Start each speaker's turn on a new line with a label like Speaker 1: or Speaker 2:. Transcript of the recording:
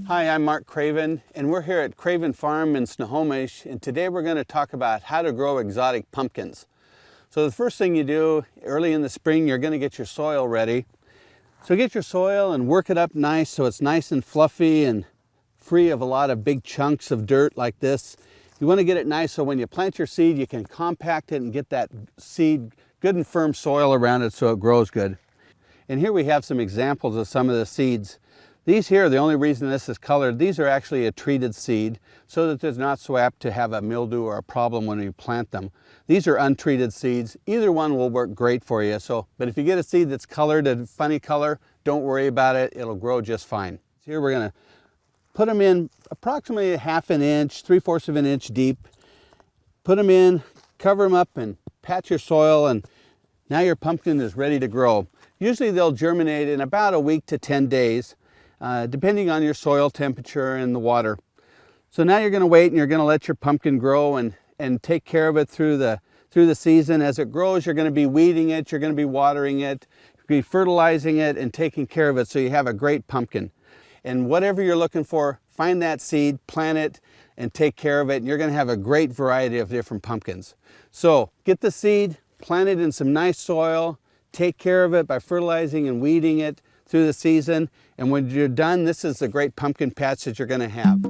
Speaker 1: Hi, I'm Mark Craven, and we're here at Craven Farm in Snohomish, and today we're going to talk about how to grow exotic pumpkins. So the first thing you do early in the spring, you're going to get your soil ready. So get your soil and work it up nice so it's nice and fluffy and free of a lot of big chunks of dirt like this. You want to get it nice so when you plant your seed, you can compact it and get that seed good and firm soil around it so it grows good. And here we have some examples of some of the seeds. These here, the only reason this is colored, these are actually a treated seed so that there's not so apt to have a mildew or a problem when you plant them. These are untreated seeds. Either one will work great for you. But if you get a seed that's colored a funny color, don't worry about it. It'll grow just fine. Here we're going to put them in approximately a half an inch, 3/4 of an inch deep. Put them in, cover them up and pat your soil, and now your pumpkin is ready to grow. Usually they'll germinate in about a week to 10 days. Depending on your soil temperature and the water. So now you're going to wait and you're going to let your pumpkin grow and take care of it through the season. As it grows, you're going to be weeding it, you're going to be watering it, be fertilizing it and taking care of it so you have a great pumpkin. And whatever you're looking for, find that seed, plant it, and take care of it, and you're going to have a great variety of different pumpkins. So get the seed, plant it in some nice soil, take care of it by fertilizing and weeding it through the season, and when you're done, this is the great pumpkin patch that you're going to have.